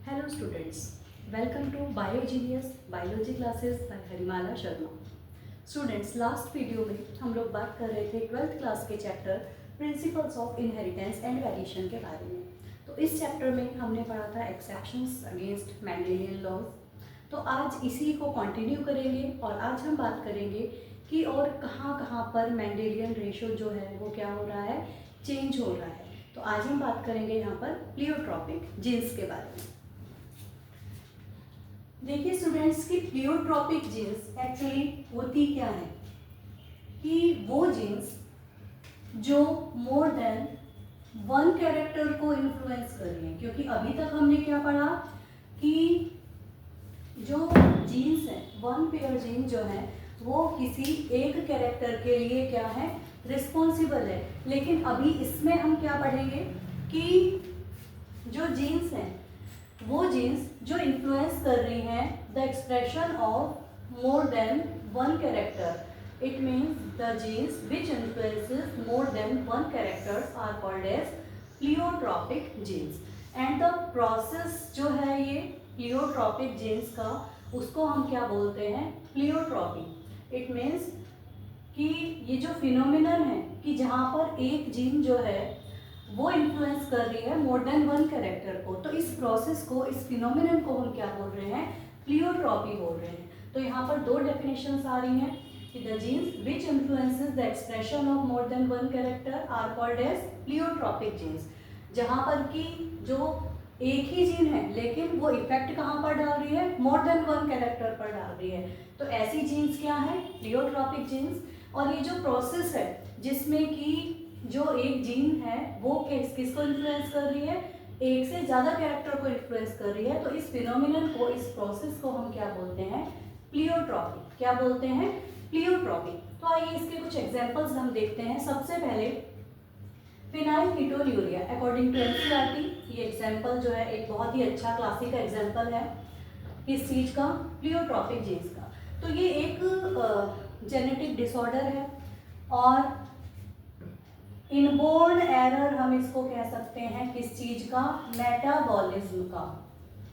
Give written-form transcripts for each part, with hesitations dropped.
Hello students, welcome to BioGenius Biology classes by Harimala Sharma. Students, last video में हम लोग बात कर रहे थे 12th क्लास के chapter principles of inheritance and variation के बारे में। तो इस चैप्टर में हमने पढ़ा था एक्सेप्शंस अगेंस्ट मेंडेलियन लॉज। तो आज इसी को कंटिन्यू करेंगे और आज हम बात करेंगे कि और कहाँ कहाँ पर मेंडेलियन रेशो जो है वो क्या हो रहा है, चेंज हो रहा है। तो आज हम बात करेंगे यहाँ पर प्लियोट्रॉपिक जीन्स के बारे में। देखिए स्टूडेंट्स की प्लियोट्रॉपिक जीन्स एक्चुअली होती क्या है कि वो जीन्स जो मोर देन वन कैरेक्टर को इन्फ्लुएंस कर रही है। क्योंकि अभी तक हमने क्या पढ़ा कि जो जीन्स है, वन पेयर जीन जो है वो किसी एक कैरेक्टर के लिए क्या है, रिस्पॉन्सिबल है। लेकिन अभी इसमें हम क्या पढ़ेंगे कि जो जीन्स हैं वो जीन्स जो इन्फ्लुएंस कर रही हैं the expression of more than one character. It means the genes which influences more than one characters are called as pleiotropic genes. And the process जो है ये प्लियोट्रॉपिक जीन्स का, उसको हम क्या बोलते हैं, प्लियोट्रॉपी। इट मीन्स कि ये जो फिनोमिनन है कि जहाँ पर एक जीन जो है वो इन्फ्लुएंस कर रही है मोर देन वन कैरेक्टर को, तो इस प्रोसेस को, इस फिनोमिनन को हम क्या बोल रहे हैं, प्लियोट्रॉपी बोल रहे हैं। तो यहाँ पर दो डेफिनेशंस आ रही हैं कि the genes which influences the expression of more than one character are called as pleiotropic genes. जहाँ पर कि जो एक ही जीन है लेकिन वो इफेक्ट कहाँ पर डाल रही है, मोर देन वन कैरेक्टर पर डाल रही है। तो ऐसी जीन्स क्या है, प्लियोट्रॉपिक जीन्स। और ये जो प्रोसेस है जिसमें कि जो एक जीन है वो किसको इन्फ्लुएंस कर रही है, एक से ज़्यादा कैरेक्टर को इन्फ्लुएंस कर रही है, तो इस फिनोमिनन को, इस प्रोसेस को हम क्या बोलते हैं, प्लियोट्रॉपी। क्या बोलते हैं, प्लियोट्रॉपी। तो आइए इसके कुछ एग्जांपल्स हम देखते हैं। सबसे पहले फिनाइलकीटोन्यूरिया अकॉर्डिंग टू एनसीईआरटी। ये एग्जाम्पल जो है एक बहुत ही अच्छा क्लासिक एग्जाम्पल है किस चीज़ का, प्लियोट्रॉपिक जीन्स का। तो ये एक जेनेटिक डिसऑर्डर है और इनबोर्न एरर हम इसको कह सकते हैं, किस चीज़ का, मेटाबॉलिज्म का।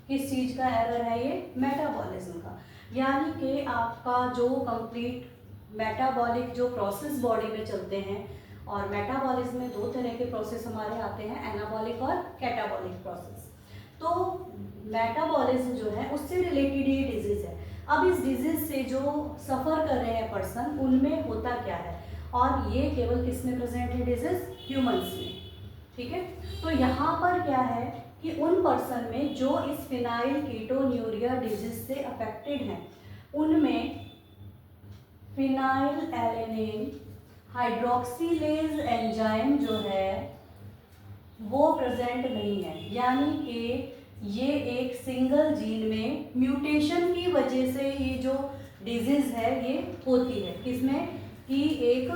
किस चीज़ का एरर है ये, मेटाबॉलिज्म का। यानी कि आपका जो कंप्लीट मेटाबॉलिक जो प्रोसेस बॉडी में चलते हैं, और मेटाबॉलिज्म में दो तरह के प्रोसेस हमारे आते हैं, एनाबॉलिक और कैटाबॉलिक प्रोसेस। तो मेटाबॉलिज्म जो है उससे रिलेटेड ये डिजीज़ है। अब इस डिजीज़ से जो सफ़र कर रहे हैं पर्सन, उनमें होता क्या है, और ये केवल किस में प्रेजेंट है डिजीज, ह्यूमंस में। ठीक है, तो यहाँ पर क्या है कि उन पर्सन में जो इस फिनाइलकीटोन्यूरिया डिजीज से अफेक्टेड हैं, उनमें फिनाइलएलेनिन हाइड्रोक्सीलेज एंजाइम जो है वो प्रेजेंट नहीं है। यानी कि ये एक सिंगल जीन में म्यूटेशन की वजह से ये जो डिजीज है ये होती है। किसमें कि एक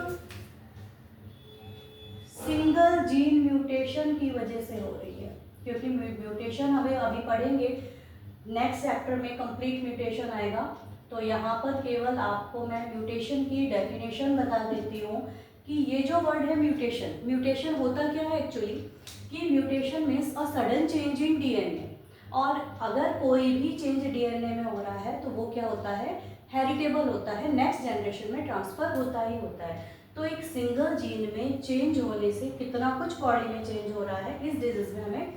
सिंगल जीन म्यूटेशन की वजह से हो रही है। क्योंकि म्यूटेशन हमें अभी पढ़ेंगे, नेक्स्ट चैप्टर में कंप्लीट म्यूटेशन आएगा। तो यहाँ पर केवल आपको मैं म्यूटेशन की डेफिनेशन बता देती हूँ कि ये जो वर्ड है म्यूटेशन, म्यूटेशन होता क्या है एक्चुअली, कि mutation means a sudden change in DNA. और अगर कोई भी चेंज डीएनए में हो रहा है तो वो क्या होता है, हेरिटेबल होता है, नेक्स्ट जनरेशन में ट्रांसफर होता ही होता है। तो एक सिंगल जीन में चेंज होने से कितना कुछ बॉडी में चेंज हो रहा है, इस डिजीज में हमें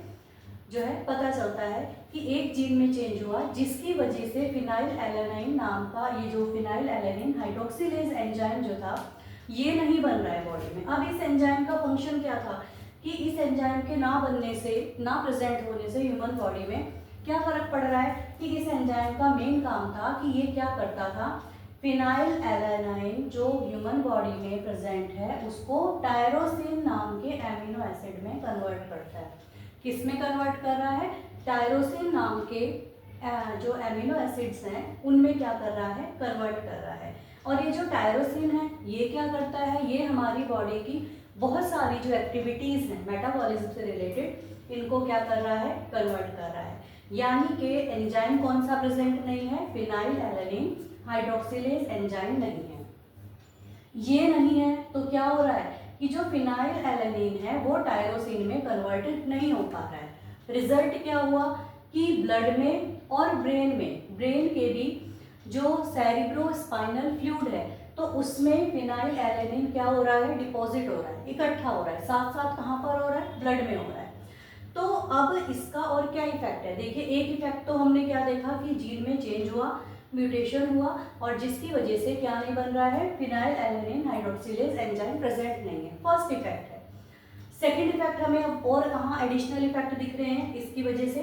जो है पता चलता है कि एक जीन में चेंज हुआ, जिसकी वजह से फिनाइलएलेनिन नाम का ये जो फिनाइलएलेनिन हाइड्रोक्सीलेज एंजाइम जो था ये नहीं बन रहा है बॉडी में। अब इस एंजाइम का फंक्शन क्या था कि इस एंजाइम के ना बनने से, ना प्रेजेंट होने से ह्यूमन बॉडी में क्या फर्क पड़ रहा है कि इस एंजाइम का मेन काम था कि ये क्या करता था, फिनाइलएलेनाइन जो ह्यूमन बॉडी में प्रेजेंट है उसको टायरोसिन नाम के एमिनो एसिड में कन्वर्ट करता है। किस में कन्वर्ट कर रहा है, टायरोसिन नाम के जो एमिनो एसिड्स हैं उनमें क्या कर रहा है, कन्वर्ट कर रहा है। और ये जो टायरोसिन है ये क्या करता है, ये हमारी बॉडी की बहुत सारी जो एक्टिविटीज़ हैं मेटाबॉलिज्म से रिलेटेड, इनको क्या कर रहा है, कन्वर्ट कर रहा है। यानी कि एंजाइम कौन सा प्रेजेंट नहीं है, फिनाइलएलेनिन हाइड्रोक्सीलेज एंजाइम नहीं है। ये नहीं है तो क्या हो रहा है कि जो फिनाइलएलेनिन है वो टायरोसिन में कन्वर्टेड नहीं हो पा रहा है। रिजल्ट क्या हुआ कि ब्लड में और ब्रेन में, ब्रेन के भी जो सेरिब्रो स्पाइनल फ्लूइड है तो उसमें फिनाइल एलेनिन क्या हो रहा है, डिपॉजिट हो रहा है, इकट्ठा हो रहा है। साथ साथ कहाँ पर हो रहा है, ब्लड में हो रहा है। तो अब इसका और क्या इफेक्ट है, देखिए एक इफेक्ट तो हमने क्या देखा कि जीन में चेंज हुआ, म्यूटेशन हुआ, और जिसकी वजह से क्या नहीं बन रहा है, phenyl alanine hydroxylase enzyme present नहीं है। फर्स्ट इफेक्ट है। सेकेंड इफेक्ट हमें अब और कहाँ एडिशनल इफेक्ट दिख रहे हैं इसकी वजह से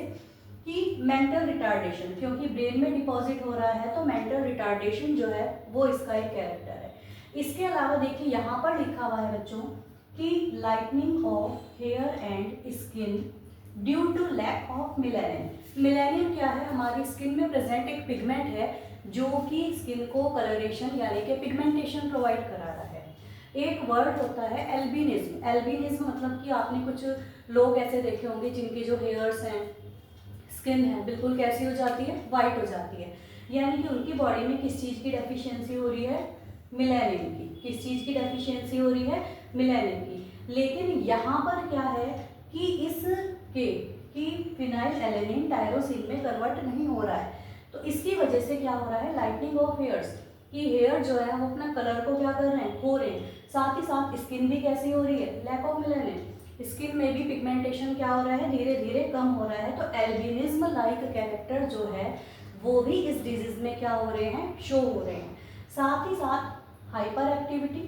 कि मेंटल रिटार्डेशन, क्योंकि ब्रेन में डिपॉजिट हो रहा है तो मेंटल रिटार्डेशन जो है वो इसका एक कैरेक्टर है। इसके अलावा देखिए यहाँ पर लिखा हुआ है बच्चों कि lightning of hair and skin due to lack of melanin. Melanin क्या है, हमारी स्किन में प्रेजेंट एक पिगमेंट है जो कि स्किन को कलरेशन यानी कि पिगमेंटेशन प्रोवाइड करा रहा है। एक वर्ड होता है एल्बिनिज्म। एल्बिनिज्म मतलब कि आपने कुछ लोग ऐसे देखे होंगे जिनके जो हेयर्स हैं, स्किन है, बिल्कुल कैसी हो जाती है, वाइट हो जाती है, यानी कि उनकी बॉडी में किस चीज़ की डेफिशिएंसी हो रही है, मिलेनिन की। किस चीज़ की डेफिशिएंसी हो रही है, मिलेनिन की। लेकिन यहाँ पर क्या है कि इसके कि फिनाइल एलेनिन टायरोसिन में कन्वर्ट नहीं हो रहा है, तो इसकी वजह से क्या हो रहा है, लाइटनिंग ऑफ हेयर्स, कि हेयर जो है वो अपना कलर को क्या कर रहे हैं, खो रहे हैं। साथ ही साथ स्किन भी कैसी हो रही है, लैक ऑफ मिलेनिन, स्किन में भी पिगमेंटेशन क्या हो रहा है, धीरे धीरे कम हो रहा है। तो एल्बिनिज्म लाइक कैरेक्टर जो है वो भी इस डिजीज में क्या हो रहे हैं, शो हो रहे हैं। साथ ही साथ hyper activity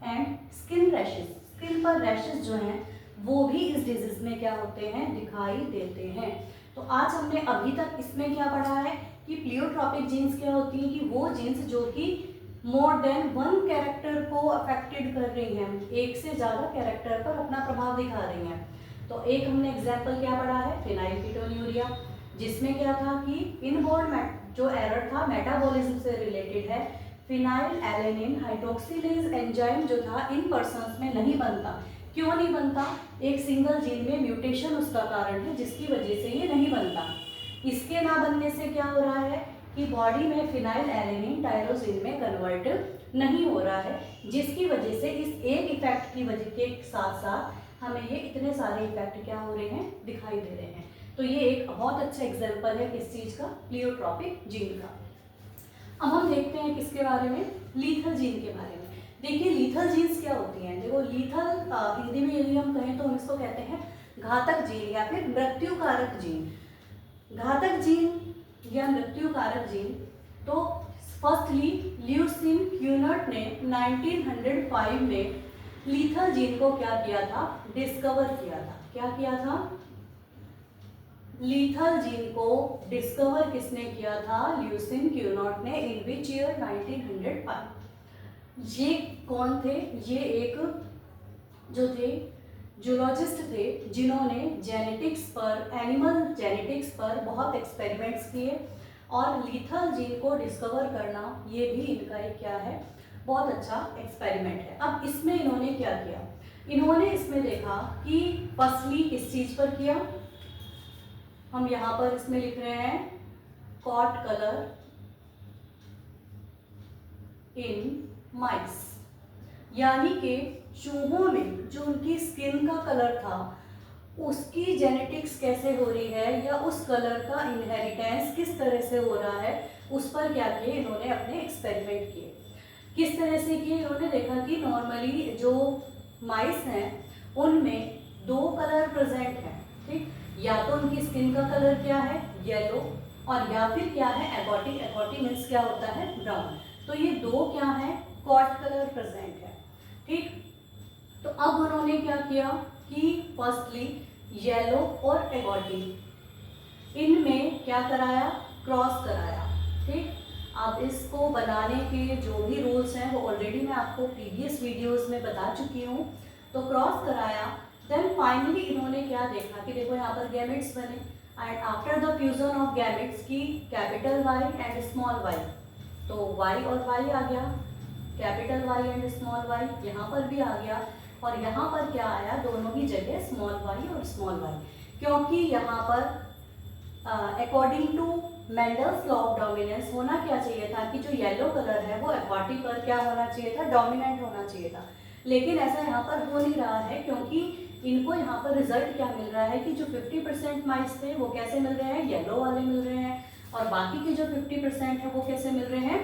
and skin rashes, skin पर रैशेस जो हैं वो भी इस डिजीज में क्या होते हैं, दिखाई देते हैं। तो आज हमने अभी तक इसमें क्या पढ़ा है कि प्लियोट्रॉपिक जीन्स क्या होती हैं, कि वो जीन्स जो कि मोर देन वन कैरेक्टर को अफेक्टेड कर रही हैं, एक से ज़्यादा कैरेक्टर पर अपना प्रभाव दिखा रही हैं। तो एक हमने एग्जाम्पल क्या पढ़ा है, फिनाइलकीटोन्यूरिया, जिसमें क्या था कि इनबॉर्न जो एरर था मेटाबॉलिज्म से रिलेटेड है। फिनाइल एलेनिन हाइड्रोक्सिलेज एंजाइम जो था इन पर्सन्स में नहीं बनता। क्यों नहीं बनता, एक सिंगल जीन में म्यूटेशन उसका कारण है जिसकी वजह से ये नहीं बनता। इसके ना बनने से क्या हो रहा है कि बॉडी में फिनाइल एलेनिन टायरोसिन में कन्वर्ट नहीं हो रहा है, जिसकी वजह से इस एक इफेक्ट की वजह के साथ साथ हमें ये इतने सारे इफेक्ट क्या हो रहे हैं, दिखाई दे रहे हैं। तो ये एक बहुत अच्छा एग्जाम्पल है किस चीज़ का, प्लियोट्रॉपिक जीन का। अब हम देखते हैं किसके बारे में, लीथल जीन के बारे में। देखिए लीथल जीन्स क्या होती हैं, देखो लीथल हिंदी में यदि हम कहें तो हम इसको कहते हैं घातक जीन या फिर मृत्युकारक जीन। घातक जीन या मृत्युकारक जीन, तो फर्स्टली ल्यूसिन क्यूनट ने 1905 में लीथल जीन को क्या किया था, डिस्कवर किया था। क्या किया था, लीथल जीन को डिस्कवर किसने किया था, ल्यूसिन क्यूनट ने। इन विच ईयर, 1905। ये कौन थे, ये एक जो थे जूलॉजिस्ट थे जिन्होंने जेनेटिक्स पर, एनिमल जेनेटिक्स पर बहुत एक्सपेरिमेंट्स किए, और लीथल जीन को डिस्कवर करना ये भी इनका एक क्या है, बहुत अच्छा एक्सपेरिमेंट है। अब इसमें इन्होंने क्या किया, इन्होंने इसमें देखा कि फर्स्टली किस चीज़ पर किया, हम यहाँ पर इसमें लिख रहे हैं कॉट कलर इन माइस, यानी कि चूहों में जो उनकी स्किन का कलर था उसकी जेनेटिक्स कैसे हो रही है या उस कलर का इनहेरिटेंस किस तरह से हो रहा है, उस पर क्या किए इन्होंने अपने एक्सपेरिमेंट किए। किस तरह से किए, इन्होंने देखा कि नॉर्मली जो माइस हैं उनमें दो कलर प्रेजेंट हैं, ठीक, या तो उनकी स्किन का कलर क्या है, येलो, और या फिर क्या है, एगोटी। एगोटी मीन्स क्या होता है, ब्राउन। तो ये दो क्या है, कॉट कलर प्रेजेंट है, ठीक। तो अब उन्होंने क्या किया कि फर्स्टली येलो और एगोटी इनमें क्या कराया, क्रॉस कराया, ठीक। अब इसको बनाने के जो भी रूल्स हैं वो ऑलरेडी मैं आपको प्रीवियस वीडियोस में बता चुकी हूँ। तो क्रॉस कराया, देन फाइनली इन्होंने क्या देखा कि देखो यहाँ पर गैमेट्स बने, and after the fusion of gametes की capital Y and small Y, तो वाई और वाई आ गया, capital Y and small Y यहाँ पर भी आ गया, और यहाँ पर क्या आया, दोनों ही जगह स्मॉल वाई और स्मॉल वाई, क्योंकि यहाँ पर according to Mendel's law of dominance होना क्या चाहिए था कि जो येलो कलर है वो एगोटी पर क्या होना चाहिए था, डोमिनेंट होना चाहिए था। लेकिन ऐसा यहाँ पर हो नहीं रहा है, क्योंकि इनको यहाँ पर रिजल्ट क्या मिल रहा है कि जो 50% माइस थे वो कैसे मिल रहे हैं, येलो वाले मिल रहे हैं, और बाकी के जो 50% है वो कैसे मिल रहे हैं,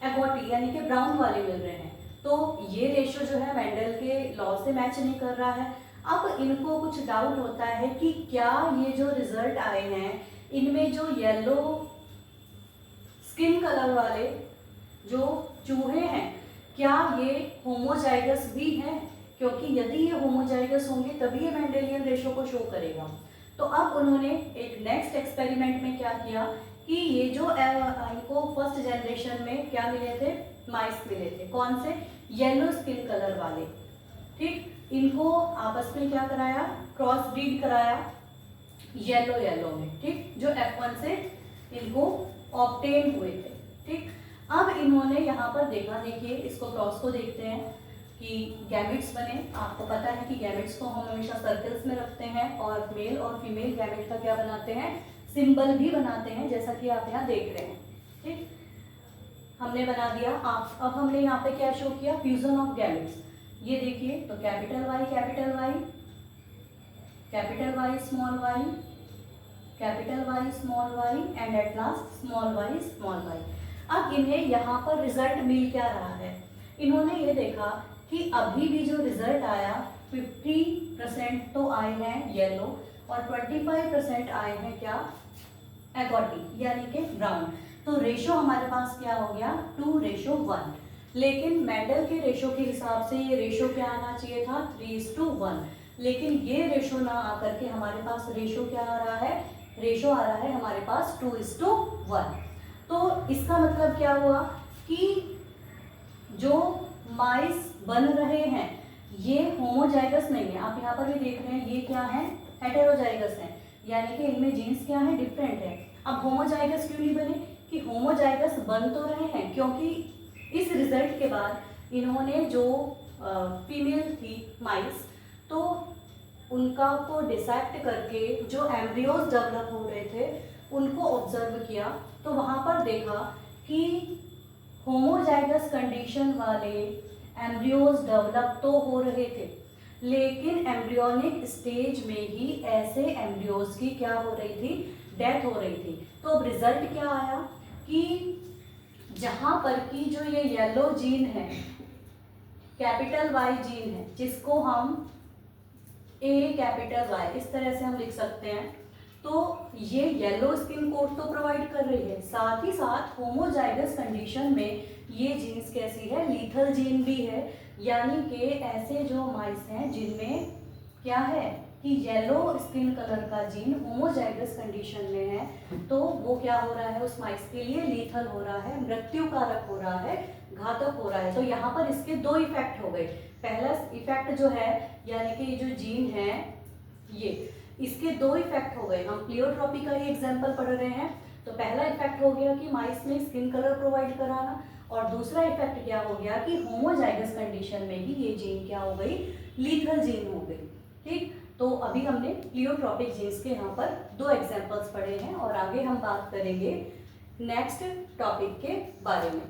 एगोटी यानी कि ब्राउन वाले मिल रहे हैं। तो ये रेशो जो है मेंडल के लॉ से मैच नहीं कर रहा है। अब इनको कुछ डाउट होता है कि क्या ये जो रिजल्ट आए हैं इनमें जो येलो स्किन कलर वाले जो चूहे हैं क्या ये होमोजाइगस भी हैं, क्योंकि यदि ये होमोजाइगस होंगे तभी ये मेंडेलियन रेशो को शो करेगा। तो अब उन्होंने एक नेक्स्ट एक्सपेरिमेंट में क्या किया कि ये जो इनको फर्स्ट जनरेशन में क्या मिले थे, माइस मिले थे, कौन से, येलो स्किन कलर वाले, ठीक। इनको आपस में क्या कराया, क्रॉस ब्रीड कराया येलो येलो में, ठीक, जो F1 से इनको ऑब्टेन हुए थे, ठीक। अब इन्होंने यहाँ पर देखा, देखिए इसको क्रॉस को देखते हैं कि गैमेट्स बने। आपको पता है कि गैमेट्स को हम हमेशा सर्कल्स में रखते हैं और मेल और फीमेल गैमेट का क्या बनाते हैं, सिंबल भी बनाते हैं, जैसा कि आप यहाँ देख रहे हैं, ठीक। हमने बना दिया। आप अब हमने यहाँ पे क्या शो किया, फ्यूजन ऑफ गैमेट्स। ये देखिए, तो capital Y capital Y, capital Y small Y, capital Y small Y and at last small Y small Y. अब इन्हें यहाँ पर रिजल्ट मिल क्या रहा है, इन्होंने ये देखा कि अभी भी जो रिजल्ट आया 50% तो आए हैं येलो और 25% आए हैं क्या, एगोटी यानी कि ब्राउन। तो रेशो हमारे पास क्या हो गया, 2:1। लेकिन मेंडल के रेशो के हिसाब से ये रेशो क्या आना चाहिए था, 3:1। लेकिन ये रेशो ना आकर के हमारे पास रेशो क्या आ रहा है, रेशो आ रहा है हमारे पास 2:1। तो इसका मतलब क्या हुआ कि जो माइस बन रहे हैं ये होमोजाइगस नहीं है। आप यहाँ पर भी देख रहे हैं ये क्या है, हेटेरोजाइगस है, यानी कि इनमें जीन्स क्या है, डिफरेंट है। अब होमोजाइगस क्यों नहीं बने, कि होमोजाइगस बन तो रहे हैं, क्योंकि इस रिजल्ट के बाद इन्होंने जो फीमेल थी माइस, तो उनका को डिसेक्ट करके जो एम्ब्रियोज डेवलप हो रहे थे उनको ऑब्जर्व किया, तो वहाँ पर देखा कि होमोजाइगस कंडीशन वाले एम्ब्रियोज डेवलप तो हो रहे थे, लेकिन एम्ब्रियोनिक स्टेज में ही ऐसे एम्ब्रियोज की क्या हो रही थी, डेथ हो रही थी। तो अब रिजल्ट क्या आया कि जहाँ पर की जो ये येलो जीन है, कैपिटल वाई जीन है, जिसको हम ए कैपिटल वाई इस तरह से हम लिख सकते हैं, तो ये येलो स्किन कोड तो प्रोवाइड कर रही है, साथ ही साथ होमोजाइगस कंडीशन में ये जीन्स कैसी है, लीथल जीन भी है। यानी कि ऐसे जो माइस हैं जिनमें क्या है कि येलो स्किन कलर का जीन होमोजाइगस कंडीशन में है, तो वो क्या हो रहा है, उस माइस के लिए लीथल हो रहा है, मृत्युकारक हो रहा है, घातक हो रहा है। तो यहाँ पर इसके दो इफेक्ट हो गए। पहला इफेक्ट जो है, यानी कि ये जो जीन है ये, इसके दो इफेक्ट हो गए। हम प्लियोट्रॉपी का ही एग्जाम्पल पढ़ रहे हैं, तो पहला इफेक्ट हो गया कि माइस में स्किन कलर प्रोवाइड कराना, और दूसरा इफेक्ट क्या हो गया कि होमोजाइगस कंडीशन में ही ये जीन क्या हो गई, लीथल जीन हो गई, ठीक। तो अभी हमने प्लियोट्रॉपिक जीन्स के यहाँ पर दो एग्जाम्पल्स पढ़े हैं, और आगे हम बात करेंगे नेक्स्ट टॉपिक के बारे में।